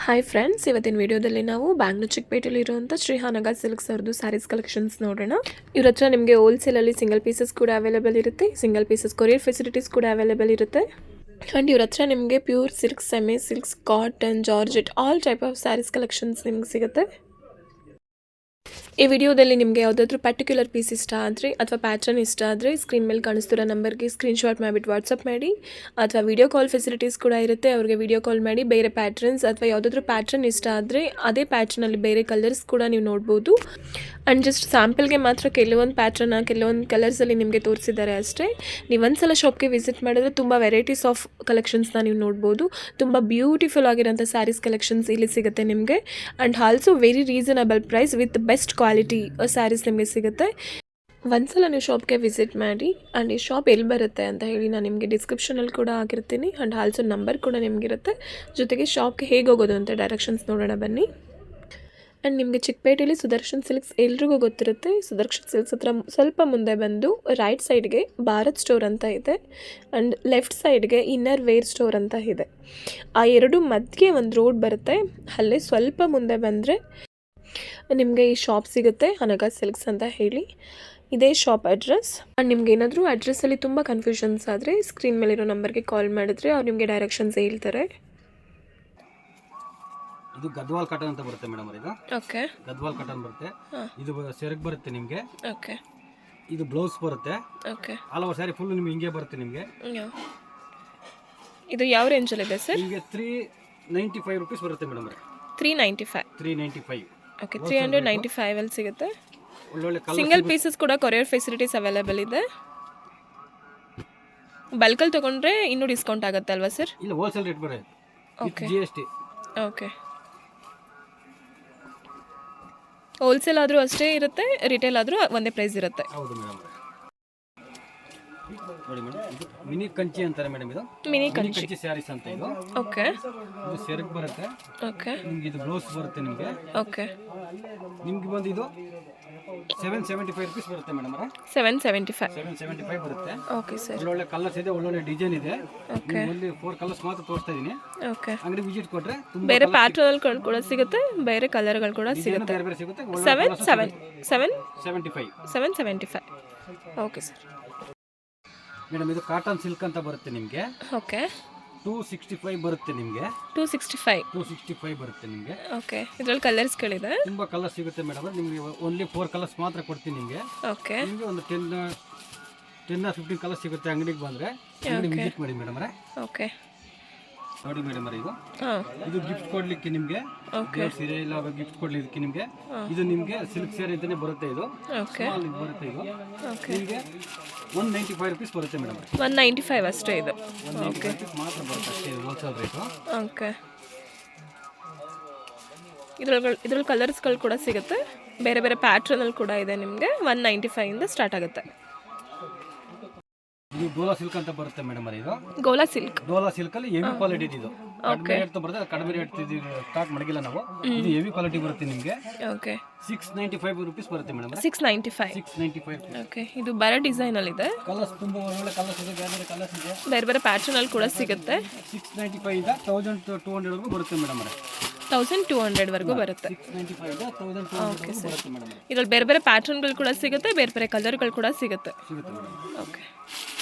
Hi friends, ಇವತ್ತಿನ ವಿಡಿಯೋದಲ್ಲಿ ನಾವು ಬ್ಯಾಂಗ್ಳೂರ್ ಚಿಕ್ಕಪೇಟೆಯಲ್ಲಿರುವಂಥ ಶ್ರೀ ಹಾನಗ ಸಿಲ್ಕ್ಸ್ ಅವ್ರದ್ದು ಸ್ಯಾರೀಸ್ ಕಲೆಕ್ಷನ್ಸ್ ನೋಡೋಣ. ಇವ್ರ ಹತ್ರ ನಿಮಗೆ ಹೋಲ್ಸೇಲಲ್ಲಿ ಸಿಂಗಲ್ ಪೀಸಸ್ ಕೂಡ ಅವೈಲೇಬಲ್ ಇರುತ್ತೆ, ಸಿಂಗಲ್ ಪೀಸಸ್ ಕೊರಿಯರ್ ಫೆಸಿಲಿಟೀಸ್ ಕೂಡ ಅವೈಲೇಬಲ್ ಇರುತ್ತೆ. ಆ್ಯಂಡ್ ಇವ್ರ ಹತ್ರ ನಿಮಗೆ pure silk, semi silks, cotton, georgette all type of saris collections ನಿಮ್ಗೆ ಸಿಗುತ್ತೆ. ಈ ವಿಡಿಯೋದಲ್ಲಿ ನಿಮಗೆ ಯಾವುದಾದ್ರೂ ಪರ್ಟಿಕ್ಯುಲರ್ ಪೀಸ್ ಇಷ್ಟ ಆದರೆ ಅಥವಾ ಪ್ಯಾಟರ್ನ್ ಇಷ್ಟ ಆದರೆ ಸ್ಕ್ರೀನ್ ಮೇಲೆ ಕಾಣಿಸ್ತಿರೋ ನಂಬರ್ಗೆ ಸ್ಕ್ರೀನ್ಶಾಟ್ ಮಾಡಿಬಿಟ್ಟು ವಾಟ್ಸಪ್ ಮಾಡಿ, ಅಥವಾ ವಿಡಿಯೋ ಕಾಲ್ ಫೆಸಿಲಿಟೀಸ್ ಕೂಡ ಇರುತ್ತೆ. ಅವ್ರಿಗೆ ವಿಡಿಯೋ ಕಾಲ್ ಮಾಡಿ ಬೇರೆ ಪ್ಯಾಟ್ರನ್ಸ್ ಅಥವಾ ಯಾವುದಾದ್ರೂ ಪ್ಯಾಟ್ರನ್ ಇಷ್ಟ ಆದರೆ ಅದೇ ಪ್ಯಾಟ್ರನಲ್ಲಿ ಬೇರೆ ಕಲರ್ಸ್ ಕೂಡ ನೀವು ನೋಡ್ಬೋದು. ಆ್ಯಂಡ್ ಜಸ್ಟ್ ಸ್ಯಾಂಪಲ್ಗೆ ಮಾತ್ರ ಕೆಲವೊಂದು ಪ್ಯಾಟ್ರನ್ನ ಕೆಲವೊಂದು ಕಲರ್ಸಲ್ಲಿ ನಿಮಗೆ ತೋರಿಸಿದ್ದಾರೆ ಅಷ್ಟೇ. ನೀವು ಒಂದ್ಸಲ ಶಾಪ್ಗೆ ವಿಸಿಟ್ ಮಾಡಿದ್ರೆ ತುಂಬ ವೆರೈಟೀಸ್ ಆಫ್ ಕಲೆಕ್ಷನ್ಸ್ನ ನೀವು ನೋಡ್ಬೋದು. ತುಂಬ ಬ್ಯೂಟಿಫುಲ್ ಆಗಿರೋಂಥ ಸ್ಯಾರೀಸ್ ಕಲೆಕ್ಷನ್ಸ್ ಇಲ್ಲಿ ಸಿಗುತ್ತೆ ನಿಮಗೆ. And also very reasonable price with best quality saris ನಿಮಗೆ ಸಿಗುತ್ತೆ. ಒಂದ್ಸಲ ನೀವು ಶಾಪ್ಗೆ ವಿಸಿಟ್ ಮಾಡಿ. ಆ್ಯಂಡ್ ಈ ಶಾಪ್ ಎಲ್ಲಿ ಬರುತ್ತೆ ಅಂತ ಹೇಳಿ ನಾನು ನಿಮಗೆ ಡಿಸ್ಕ್ರಿಪ್ಷನಲ್ಲಿ ಕೂಡ ಹಾಕಿರ್ತೀನಿ. ಆ್ಯಂಡ್ ಆಲ್ಸೋ ನಂಬರ್ ಕೂಡ ನಿಮಗಿರುತ್ತೆ. ಜೊತೆಗೆ ಶಾಪ್ಗೆ ಹೇಗೆ ಹೋಗೋದು ಅಂತ ಡೈರೆಕ್ಷನ್ಸ್ ನೋಡೋಣ ಬನ್ನಿ. ಆ್ಯಂಡ್ ನಿಮಗೆ ಚಿಕ್ಕಪೇಟೆಯಲ್ಲಿ ಸುದರ್ಶನ್ ಸಿಲ್ಕ್ಸ್ ಎಲ್ರಿಗೂ ಗೊತ್ತಿರುತ್ತೆ. ಸುದರ್ಶನ್ ಸಿಲ್ಕ್ಸ್ ಹತ್ರ ಸ್ವಲ್ಪ ಮುಂದೆ ಬಂದು ರೈಟ್ ಸೈಡ್ಗೆ ಭಾರತ್ ಸ್ಟೋರ್ ಅಂತ ಇದೆ, ಆ್ಯಂಡ್ ಲೆಫ್ಟ್ ಸೈಡ್ಗೆ ಇನ್ನರ್ ವೇರ್ ಸ್ಟೋರ್ ಅಂತ ಇದೆ. ಆ ಎರಡು ಮಧ್ಯೆ ಒಂದು ರೋಡ್ ಬರುತ್ತೆ, ಅಲ್ಲೇ ಸ್ವಲ್ಪ ಮುಂದೆ ಬಂದರೆ ನಿಮಗೆ ಈ ಶಾಪ್ ಸಿಗುತ್ತೆ, ಹನಗ ಸಿಲ್ಕ್ಸ್ ಅಂತ ಹೇಳಿ. ಇದೇ ಶಾಪ್ ಅಡ್ರೆಸ್. ಆ್ಯಂಡ್ ನಿಮ್ಗೆ ಏನಾದರೂ ಅಡ್ರೆಸ್ಸಲ್ಲಿ ತುಂಬ ಕನ್ಫ್ಯೂಷನ್ಸ್ ಆದರೆ ಸ್ಕ್ರೀನ್ ಮೇಲಿರೋ ನಂಬರ್ಗೆ ಕಾಲ್ ಮಾಡಿದ್ರೆ ಅವ್ರು ನಿಮಗೆ ಡೈರೆಕ್ಷನ್ಸ್ ಹೇಳ್ತಾರೆ. ಇದು ಗದ್ವಾಲ್ ಕಾಟನ್ ಅಂತ ಬರುತ್ತೆ ಮೇಡಮ್. ಇದು ಓಕೆ, ಗದ್ವಾಲ್ ಕಾಟನ್ ಬರುತ್ತೆ. ಇದು ಸೆರಗ್ ಬರುತ್ತೆ ನಿಮಗೆ. ಓಕೆ, ಇದು ಬ್ಲೌಸ್ ಬರುತ್ತೆ. Okay, all over sari full ನಿಮಗೆ ಹಿಂಗೆ ಬರುತ್ತೆ ನಿಮಗೆ. ಇದು ಯಾವ ರೇಂಜಲ್ಲಿದೆ ಸರ್? ನಿಮಗೆ 395 ರುಪೀಸ್ ಬರುತ್ತೆ ಮೇಡಮ್. 395. 395. ಓಕೆ, 395 ಅಲ್ಲಿ ಸಿಗುತ್ತೆ. ಒಳ್ಳೊಳ್ಳೆ ಸಿಂಗಲ್ ಪೀಸಸ್ ಕೂಡ ಕೊರಿಯರ್ ಫೆಸಿಲಿಟೀಸ್ ಅವೈಲೇಬಲ್ ಇದೆ. ಬಲ್ಕಲ್ಲಿ ತೊಗೊಂಡ್ರೆ ಇನ್ನೂ ಡಿಸ್ಕೌಂಟ್ ಆಗುತ್ತೆ ಅಲ್ವಾ ಸರ್? ಇಲ್ಲ, ಹೋಲ್ಸೇಲ್ ರೇಟ್ ಬರುತ್ತೆ. Okay, GST. ಓಕೆ. ಹೋಲ್ಸೇಲ್ ಆದರೂ ಅಷ್ಟೇ ಇರುತ್ತೆ, ರಿಟೇಲ್ ಆದರೂ ಒಂದೇ ಪ್ರೈಸ್ ಇರುತ್ತೆ. ಹೌದು ಮೇಡಮ್. ನೋಡಿ ಮೇಡಮ್, ಇದು ಮಿನಿ ಕಂಚಿ ಅಂತಾರೆ ಮೇಡಮ್. ಇದು ಮಿನಿ ಕಂಚಿ ಸ್ಯಾರೀಸ್ ಅಂತ. ಇದು ಓಕೆ, ಇದು ಸೆರಗ್ ಬರುತ್ತೆ. ಓಕೆ, ನಿಮ್ಗೆ ಇದು ಬ್ಲೌಸ್ ಬರುತ್ತೆ ನಿಮಗೆ. ಓಕೆ. ನಿಮ್ಗೆ ಬಂದು ಇದು 775 ರುಪೀಸ್ ಬರುತ್ತೆ ಮೇಡಮ್. 775. 775 ಬರುತ್ತೆ. Okay sir. ಒಳ್ಳೊಳ್ಳೆ ಕಲರ್ಸ್ ಇದೆ, ಒಳ್ಳೊಳ್ಳೆ ಡಿಸೈನ್ ಇದೆ. ಓಕೆ, ಇಲ್ಲಿ 4 ಕಲರ್ಸ್ ಮಾತ್ರ ತೋರಿಸ್ತಾ ಇದೀನಿ. ಓಕೆ. ಅಂಗಡಿ ವಿಸಿಟ್ ಕೊಟ್ರೆ ಬೇರೆ ಪ್ಯಾಟರ್ನ್ಗಳು ಕೂಡ ಸಿಗುತ್ತೆ, ಬೇರೆ ಕಲರ್ಗಳು ಕೂಡ ಸಿಗುತ್ತೆ. ಬೇರೆ ಬೇರೆ ಸಿಗುತ್ತೆ. 775. Okay sir. ಮೇಡಮ್, ಇದು ಕಾಟನ್ ಸಿಲ್ಕ್ ಅಂತ ಬರುತ್ತೆ ನಿಮಗೆ. ಓಕೆ, 265 ಬರುತ್ತೆ ನಿಮಗೆ. 265 ಬರುತ್ತೆ ನಿಮಗೆ. ಓಕೆ. ಇದರಲ್ಲಿ ಕಲರ್ಸ್ಗಳಿದೆ, ತುಂಬಾ ಕಲರ್ಸ್ ಸಿಗುತ್ತೆ ಮೇಡಮ್. ನಿಮಗೆ ಓನ್ಲಿ 4 ಕಲರ್ಸ್ ಮಾತ್ರ ಕೊಡ್ತೀನಿ ನಿಮಗೆ. ಓಕೆ. ನಿಮಗೆ ಒಂದು 10 or 15 ಕಲರ್ಸ್ ಸಿಗುತ್ತೆ ಅಂಗಡಿಗೆ ಬಂದರೆ. ಅಂಗಡಿ ವಿಸಿಟ್ ಮಾಡಿ ಮೇಡಮ್. ಓಕೆ, ನೋಡಿ ಮೇಡಮ್, ಇದು ಗಿಫ್ಟ್ ಕೊಡ್ಲಿಕ್ಕೆ ನಿಮಗೆ. ಓಕೆ, ಸೀರೆ ಇಲ್ಲ ಗಿಫ್ಟ್ ಕೊಡ್ಲಿಕ್ಕೆ ನಿಮಗೆ. ಇದು ನಿಮಗೆ ಸಿಲ್ಕ್ ಸ್ಯಾರಿ ಅಂತಾನೆ ಬರುತ್ತೆ. ಇದು ಓಕೆ, ಬರುತ್ತೆ. ಇದು ಓಕೆ. ನಿಮಗೆ 195 ರುಪೀಸ್ ಬರುತ್ತೆ ಮೇಡಮ್. 195 ಅಷ್ಟೇ ಇದು. ಓಕೆ, ಮಾತ್ರ ಬರುತ್ತೆ ಅಷ್ಟೇ, ಹೋಲ್ಸೇಲ್ ರೇಟು. ಓಕೆ. ಇದ್ರಲ್ಲಿ ಕಲರ್ಸ್ಗಳು ಕೂಡ ಸಿಗುತ್ತೆ, ಬೇರೆ ಬೇರೆ ಪ್ಯಾಟ್ರನಲ್ಲಿ ಕೂಡ ಇದೆ ನಿಮಗೆ. 195 ಇಂದ ಸ್ಟಾರ್ಟ್ ಆಗುತ್ತೆ. ಇದು ಡೋಲಾ ಸಿಲ್ಕ್ ಅಂತ ಬರುತ್ತೆ ಮೇಡಮ್. ಇದು ಗೋಲಾ ಸಿಲ್ಕ್. ಡೋಲಾ ಸಿಲ್ಕ್ ಅಲ್ಲಿ ಹೆವಿ ಕ್ವಾಲಿಟಿ ಇದು. ಕಡಿಮೆ ರೇಟ್ ಬರುತ್ತೆ, ಕಡಿಮೆ ರೇಟ್ ಸ್ಟಾರ್ಟ್ ಮಾಡಿಲ್ಲ ನಾವು. ಇದು ಹೆವಿ ಕ್ವಾಲಿಟಿ ಬರುತ್ತೆ ನಿಮಗೆ. ಓಕೆ, 695 ರುಪೀಸ್ ಬರುತ್ತೆ ಮೇಡಮ್. 695. ಓಕೆ. ಇದು ಬೇರೆ ಡಿಸೈನ್ ಅಲ್ಲಿ ಇದೆ. ಕಲರ್ಸ್ ತುಂಬಾ ಒಳ್ಳೆ ಕಲರ್ಸ್ ಇದೆ, ಬೇರೆ ಬೇರೆ ಕಲರ್ಸ್ ಇದೆ, ಬೇರೆ ಬೇರೆ ಪ್ಯಾಟರ್ನ್ ಅಲ್ಲಿ ಕೂಡ ಸಿಗುತ್ತೆ. 695 ಇಂದ 1200 ವರೆಗೂ ಬರುತ್ತೆ ಮೇಡಮ್. 1200 ವರೆಗೂ ಬರುತ್ತೆ. 695 ಇಂದ 1200 ಬರುತ್ತೆ ಮೇಡಮ್. ಇದ್ರಲ್ಲಿ ಬೇರೆ ಬೇರೆ ಪ್ಯಾಟರ್ನ್ಗಳು ಕೂಡ ಸಿಗುತ್ತೆ, ಬೇರೆ ಬೇರೆ ಕಲರ್ಗಳು ಕೂಡ ಸಿಗುತ್ತೆ. ಓಕೆ.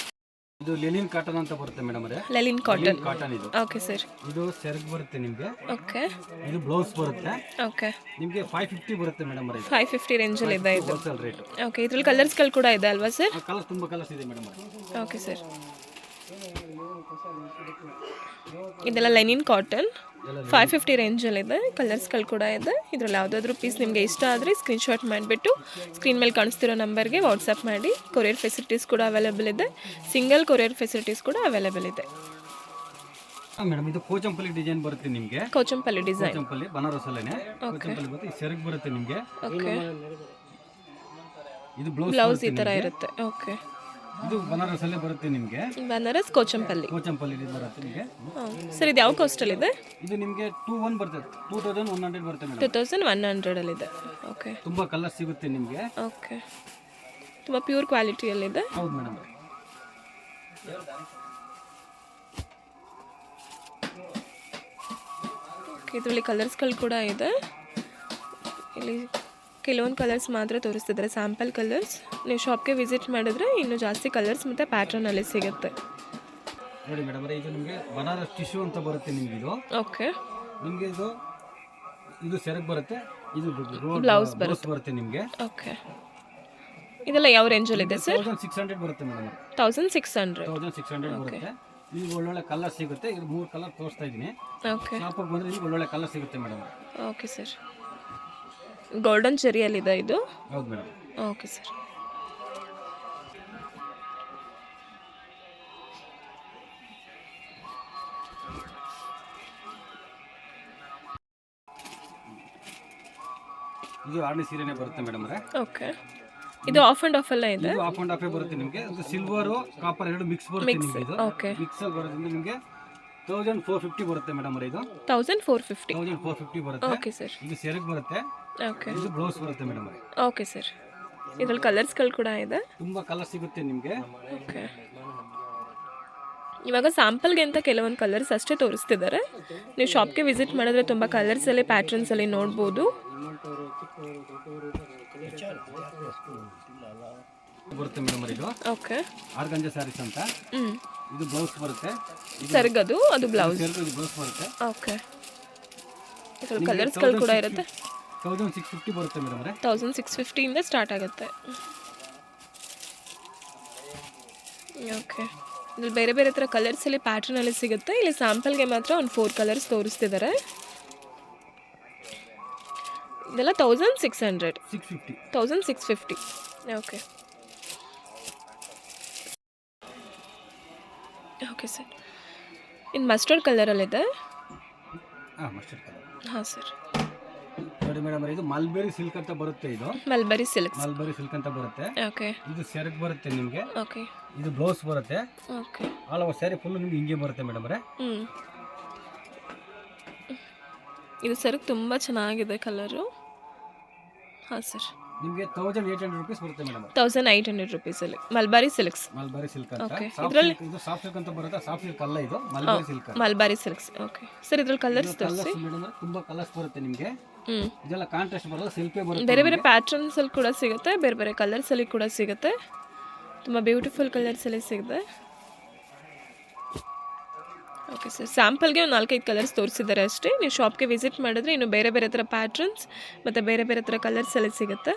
ಇದು ಲೆನಿನ್ ಕಾಟನ್ ಅಂತ ಬರುತ್ತೆ ಮೇಡಮ್. ಲೆನಿನ್ ಕಾಟನ್ ಇದು. Okay sir. ಇದು ಸೆರಗ್ ಬರುತ್ತೆ ನಿಮಗೆ. ಓಕೆ. ಇದು ಬ್ಲೌಸ್ ಬರುತ್ತೆ. ಓಕೆ. ನಿಮಗೆ 550 ಬರುತ್ತೆ ಮೇಡಮ್. 550 ರೇಂಜ್ ಅಲ್ಲಿ ಇದೆ ಇದು. Wholesale rate. ಓಕೆ. ಇದ್ರಲ್ಲಿ ಕಲರ್ಸ್ಗಳು ಕೂಡ ಇದೆ ಅಲ್ವಾ ಸರ್? ಕಲರ್ಸ್ ತುಂಬಾ ಕಲರ್ಸ್ ಇದೆ ಮೇಡಮ್. Okay sir. ಇದೆಲ್ಲ ಲೆನಿನ್ ಕಾಟನ್ 550 ರೇಂಜಲ್ಲಿದೆ. ಕಲರ್ಸ್ಗಳು ಕೂಡ ಇದೆ. ಇದರಲ್ಲಿ ಯಾವುದಾದ್ರೂ ಪೀಸ್ ನಿಮಗೆ ಇಷ್ಟ ಆದರೆ ಸ್ಕ್ರೀನ್ಶಾಟ್ ಮಾಡಿಬಿಟ್ಟು ಸ್ಕ್ರೀನ್ ಮೇಲೆ ಕಾಣಿಸ್ತಿರೋ ನಂಬರ್ಗೆ ವಾಟ್ಸಪ್ ಮಾಡಿ. ಕೊರಿಯರ್ ಫೆಸಿಲಿಟೀಸ್ ಕೂಡ ಅವೈಲೇಬಲ್ ಇದೆ, ಸಿಂಗಲ್ ಕೊರಿಯರ್ ಫೆಸಿಲಿಟೀಸ್ ಕೂಡ ಅವೈಲೇಬಲ್ ಇದೆ. ಮೇಡಮ್, ಇದು ಕೋಚಂಪಲ್ಲಿ ಡಿಸೈನ್ ಬರುತ್ತೆ ನಿಮಗೆ. ಕೋಚಂಪಲ್ಲಿ ಡಿಸೈನ್, ಕೋಚಂಪಲ್ಲಿ ಬನಾರಸ್ ಅಲ್ಲೇನೆ ಕೋಚಂಪಲ್ಲಿ ಬರುತ್ತೆ. ಈ ಸೆರಗ್ ಬರುತ್ತೆ ನಿಮಗೆ. ಓಕೆ. ಇದು ಬ್ಲೌಸ್ ಈ ತರ ಇರುತ್ತೆ. ಓಕೆ. ಇದು ಬನಾರಸ್ ಅಲ್ಲೇ ಬರುತ್ತೆ ನಿಮಗೆ. ಬನಾರಸ್ ಕೋಚಂಪಲ್ಲಿ ಬರುತ್ತೆ ನಿಮಗೆ. ಸರ್, ಇದು ಯಾವ ಕಾಸ್ಟ್ ಅಲ್ಲಿ ಇದೆ? ಇದು ನಿಮಗೆ 2100 ಬರುತ್ತೆ. 2100 ಬರುತ್ತೆ ಮೇಡಮ್. 2100 ಅಲ್ಲಿ ಇದೆ. ಓಕೆ. ತುಂಬಾ ಕಲರ್ ಸಿಗುತ್ತೆ ನಿಮಗೆ. ಓಕೆ. ತುಂಬಾ ಪ್ಯೂರ್ ಕ್ವಾಲಿಟಿಯಲ್ಲಿ ಇದೆ. ಹೌದು ಮೇಡಮ್. ಓಕೆ, ಇದರಲ್ಲಿ ಕಲರ್ಸ್ಗಳು ಕೂಡ ಇದೆ. ಇಲ್ಲಿ ಕೆಲವೊಂದು ಕಲರ್ಸ್ ಮಾತ್ರ ತೋರಿಸ್ತಿದ್ದಾರೆ, ಸ್ಯಾಂಪಲ್ ಕಲರ್ಸ್. ನೀವು ಶಾಪ್ಗೆ ವಿಸಿಟ್ ಮಾಡಿದ್ರೆ ಇನ್ನೂ ಜಾಸ್ತಿ ಕಲರ್ಸ್ ಮತ್ತು ಪ್ಯಾಟ್ರನಲ್ಲಿ ಸಿಗುತ್ತೆ. ನೋಡಿ ಮೇಡಮ್ ಇದು ನಿಮಗೆ ಬನಾರಸ್ ಟಿಶ್ಯೂ ಅಂತ ಬರುತ್ತೆ ನಿಮ್ಗೆ ಇದು. ಓಕೆ, ನಿಮಗೆ ಇದು ಸೆರಗ್ ಬರುತ್ತೆ, ಇದು ಬ್ಲೌಸ್ ಬರುತ್ತೆ ನಿಮಗೆ. ಓಕೆ, ಇದೆಲ್ಲ ಯಾವ ರೇಂಜಲ್ಲಿದೆ ಸರ್? 1600 ಬರುತ್ತೆ ಮೇಡಮ್. 1600 ಬರುತ್ತೆ. ಈಗ ಒಳ್ಳೊಳ್ಳೆ ಕಲರ್ ಸಿಗುತ್ತೆ. ಇದು 3 ಕಲರ್ ತೋರಿಸ್ತಾ ಇದ್ದೀನಿ. ಓಕೆ, ಶಾಪಿಗೆ ಬಂದರೆ ಈಗ ಒಳ್ಳೊಳ್ಳೆ ಕಲರ್ ಸಿಗುತ್ತೆ ಮೇಡಮ್. Okay sir. ಗೋಲ್ಡನ್ ಚೆರಿಯಲ್ಲಿದೆ ಇದು. ಹೌದು ಮೇಡಮ್. Okay sir. ಇದು ಆರ್ಡಿ ಸೀರೆನೇ ಬರುತ್ತೆ ಮೇಡಮ್ ಅವರೇ. ಓಕೆ, ಇದು ಆಫ್ ಆ್ಯಂಡ್ ಆಫ್ ಎಲ್ಲ ಇದೆ. ಇದು ಆಫ್ ಆ್ಯಂಡ್ ಆಫೇ ಬರುತ್ತೆ ನಿಮಗೆ. ಇದು ಸಿಲ್ವರು ಕಾಪರ್ ಎರಡು ಮಿಕ್ಸ್ ಬರುತ್ತೆ ನಿಮಗೆ. ಇದು ಓಕೆ, ಮಿಕ್ಸ್ ಬರೋದ್ರಿಂದ ನಿಮಗೆ 1450 ಬರುತ್ತೆ ಮೇಡಮ್ ಅವರೇ. ಇದು 1450 ಬರುತ್ತೆ. Okay sir. ಇದು ಸೆರಗ್ ಬರುತ್ತೆ. ಓಕೆ, ಇದು ಬ್ಲೌಸ್ ಬರುತ್ತೆ ಮೇಡಮ್ ಅವರೇ. Okay sir. ಇದರಲ್ಲಿ ಕಲರ್ಸ್ಗಳು ಕೂಡ ಇದೆ. ತುಂಬಾ ಕಲರ್ ಸಿಗುತ್ತೆ ನಿಮಗೆ. ಓಕೆ, ಇವಾಗ ಸ್ಯಾಂಪಲ್ಗೆ ಅಂತ ಕೆಲವೊಂದು ಕಲರ್ಸ್ ಅಷ್ಟೇ ತೋರಿಸ್ತಿದ್ದಾರೆ. ನೀವು ಶಾಪ್ಗೆ ವಿಸಿಟ್ ಮಾಡಿದ್ರೆ ತುಂಬ ಕಲರ್ಸಲ್ಲಿ ಪ್ಯಾಟ್ರನ್ಸಲ್ಲಿ ನೋಡ್ಬೋದು. ಬರುತ್ತೆ ಮೇಡಮ್ ಇದು. ಓಕೆ, ಆರ್ಗಂಜಾ ಸ್ಯಾರೀಸ್ ಅಂತ. ಇದು ಬ್ಲೌಸ್ ಬರುತ್ತೆ. ಸೆರಗದು ಅದು ಬ್ಲೌಸ್. ಇದು ಬ್ಲೌಸ್ ಬರುತ್ತೆ. ಓಕೆ, ಇದರಲ್ಲಿ ಕಲರ್ಸ್ಗಳು ಕೂಡ ಇರುತ್ತೆ. 1650 ಬರುತ್ತೆ ಮೇಡಮ್ ಅವರೇ. 1650 ಇಂದ ಸ್ಟಾರ್ಟ್ ಆಗುತ್ತೆ. ಓಕೆ, ಇಲ್ಲಿ ಬೇರೆ ಬೇರೆ ಥರ ಕಲರ್ಸಲ್ಲಿ ಪ್ಯಾಟ್ರನಲ್ಲಿ ಸಿಗುತ್ತೆ. ಇಲ್ಲಿ ಸ್ಯಾಂಪಲ್ಗೆ ಮಾತ್ರ ಒಂದು 4 ಕಲರ್ಸ್ ತೋರಿಸ್ತಿದ್ದಾರೆ. ಇದೆಲ್ಲ 1650. Okay, okay sir. ಇನ್ನು ಮಸ್ಟರ್ಡ್ ಕಲರಲ್ಲಿದೆ. Mustard colour. ಹಾಂ ಸರ್. ನೋಡಿ ಮೇಡಮ್ ಇದು ಮಲ್ಬೆರಿ ಸಿಲ್ಕ್ ಅಂತ ಬರುತ್ತೆ. ಇದು ಮಲ್ಬರಿ ಸಿಲ್ಕ್ ಅಂತ ಬರುತ್ತೆ. ಓಕೆ, ಇದು ಸೆರಗ್ ಬರುತ್ತೆ ನಿಮಗೆ. ಓಕೆ, ಇದು ಬ್ಲೌಸ್ ಬರುತ್ತೆ. Okay, all over sari full ನಿಮಗೆ ಹಿಂಗೆ ಬರುತ್ತೆ ಮೇಡಮ್ ಅವರೇ. ಇದು ಸೆರಗ್ ತುಂಬ ಚೆನ್ನಾಗಿದೆ ಕಲರು. ಹಾಂ ಸರ್. ನಿಮಗೆ 1800 ರೂಪೀಸ್ ಬರುತ್ತೆ ಮೇಡಮ್. 1800 ರೂಪೀಸಲ್ಲಿ ಮಲ್ಬಾರಿ ಸಿಲ್ಕ್ಸ್. ಸಿಲ್ಕ್ ಅಂತ. ಓಕೆ, ಇದರಲ್ಲಿ ಇದು ಸಾಫ್ಟ್ ಸಿಲ್ಕ್ ಅಂತ ಬರುತ್ತೆ. ಸಾಫ್ಟ್ ಸಿಲ್ಕ್ ಅಲ್ಲ, ಇದು ಮಲ್ಬಾರಿ ಸಿಲ್ಕ್ಸ್. ಓಕೆ ಸರ್, ಇದ್ರಲ್ಲಿ ಕಲರ್ಸ್ ತೋರಿಸಿ. ಮೇಡಮ್ ತುಂಬಾ ಕಲರ್ಸ್ ಬರುತ್ತೆ ನಿಮಗೆ. ಇದೆಲ್ಲ ಕಾಂಟ್ರಾಸ್ಟ್ ಬರೋದು ಸಿಲ್ಕೇ ಬರುತ್ತೆ. ಬೇರೆ ಬೇರೆ ಪ್ಯಾಟ್ರನ್ಸಲ್ಲಿ ಕೂಡ ಸಿಗುತ್ತೆ, ಬೇರೆ ಬೇರೆ ಕಲರ್ಸಲ್ಲಿ ಕೂಡ ಸಿಗುತ್ತೆ. ತುಂಬ ಬ್ಯೂಟಿಫುಲ್ ಕಲರ್ಸಲ್ಲಿ ಸಿಗುತ್ತೆ. ಓಕೆ ಸರ್, ಸ್ಯಾಂಪಲ್ಗೆ ಒಂದು 4-5 ಕಲರ್ಸ್ ತೋರಿಸಿದ್ದಾರೆ ಅಷ್ಟೇ. ನೀವು ಶಾಪ್ಗೆ ವಿಸಿಟ್ ಮಾಡಿದ್ರೆ ಇನ್ನು ಬೇರೆ ಬೇರೆ ಥರ ಪ್ಯಾಟ್ರನ್ಸ್ ಮತ್ತು ಬೇರೆ ಬೇರೆ ಥರ ಕಲರ್ಸಲ್ಲಿ ಸಿಗುತ್ತೆ.